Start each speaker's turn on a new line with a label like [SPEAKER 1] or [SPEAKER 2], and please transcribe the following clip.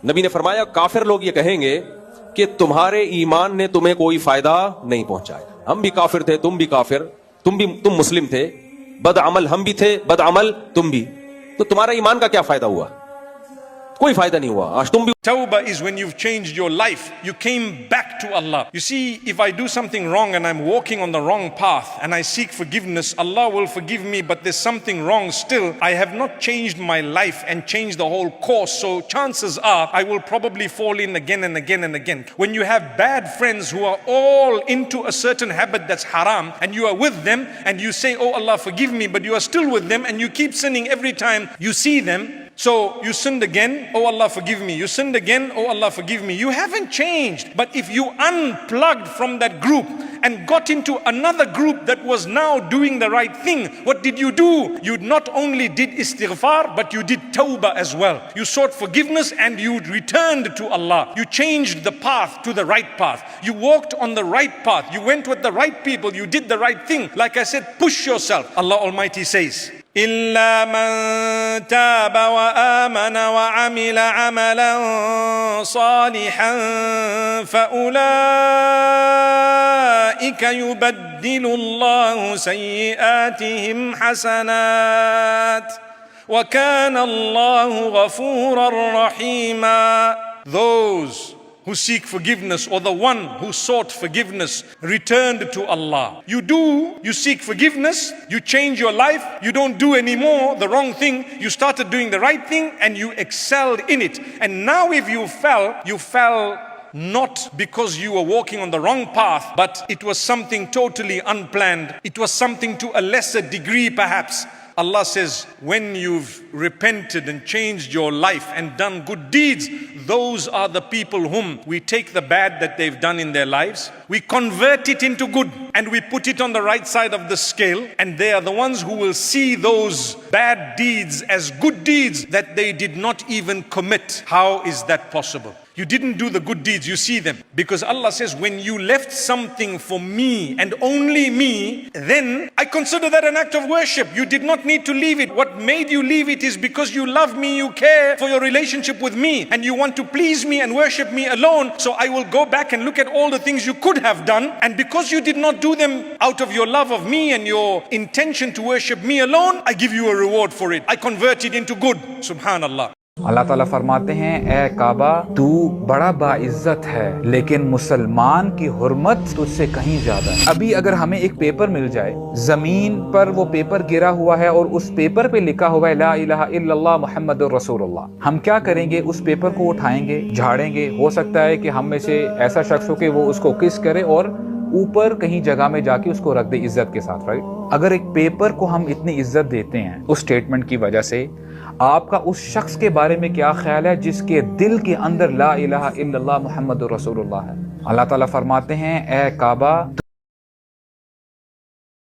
[SPEAKER 1] नबी ने फरमाया काफिर लोग ये कहेंगे कि तुम्हारे ईमान ने तुम्हें कोई फायदा नहीं पहुंचाया। हम भी काफिर थे, तुम भी काफिर, तुम मुस्लिम थे, बदअमल हम भी थे, बदअमल तुम भी, तो तुम्हारा ईमान का क्या फायदा हुआ? कोई फायदा नहीं हुआ। आज तुम भी।
[SPEAKER 2] Tawbah is when you've changed your life. You came back to Allah. You see, if I do something wrong and I'm walking on the wrong path and I seek forgiveness, Allah will forgive me, but there's something wrong still. I have not changed my life and changed the whole course. So chances are I will probably fall in again and again and again. When you have bad friends who are all into a certain habit that's haram and you are with them and you say, oh Allah forgive me, but you are still with them and you keep sinning every time you see them. So you sinned again, oh Allah forgive me. You sinned again, oh Allah forgive me. You haven't changed. But if you unplugged from that group and got into another group that was now doing the right thing, what did you do? You not only did istighfar, but you did tawbah as well. You sought forgiveness and you returned to Allah. You changed the path to the right path. You walked on the right path. You went with the right people. You did the right thing. Like I said, push yourself. Allah Almighty says, إلا من تاب وآمن وعمل عملا صالحا فأولئك يبدل الله سيئاتهم حسنات وكان الله غفورا رحيما. Those who seek forgiveness, or the one who sought forgiveness, returned to Allah. You seek forgiveness, you change your life, you don't do anymore the wrong thing, you started doing the right thing and you excelled in it. And now if you fell not because you were walking on the wrong path, but it was something totally unplanned. It was something to a lesser degree perhaps. Allah says, when you've repented and changed your life and done good deeds, those are the people whom we take the bad that they've done in their lives, we convert it into good and we put it on the right side of the scale, and they are the ones who will see those bad deeds as good deeds that they did not even commit. How is that possible? You didn't do the good deeds, you see them. Because Allah says, when you left something for me and only me, then I consider that an act of worship. You did not need to leave it. What made you leave it is because you love me, you care for your relationship with me, and you want to please me and worship me alone. So I will go back and look at all the things you could have done, and because you did not do them out of your love of me and your intention to worship me alone, I give you a reward for it. I convert it into good. Subhanallah.
[SPEAKER 3] अल्लाह ताला फरमाते हैं, ए काबा तू बड़ा बाइज्जत है, लेकिन मुसलमान की हुर्मत तुझसे कहीं ज्यादा है। अभी अगर हमें एक पेपर मिल जाए, जमीन पर वो पेपर गिरा हुआ है और उस पेपर पे लिखा हुआ है ला इलाहा इल्लल्लाह मुहम्मदुर रसूलुल्लाह, हम क्या करेंगे? उस पेपर को उठाएंगे, झाड़ेंगे। हो सकता है कि हम में से ऐसा शख्स हो कि वो उसको किस करे और ऊपर कहीं जगह में जाके उसको रख दे इज्जत के साथ, राइट? अगर एक पेपर को हम इतनी इज्जत देते हैं उस स्टेटमेंट की वजह से, आपका उस शख्स के बारे में क्या ख्याल है जिसके दिल के अंदर ला इलाहा इल्लल्लाह मुहम्मदुर रसूलुल्लाह है? अल्लाह ताला फरमाते हैं, ए काबा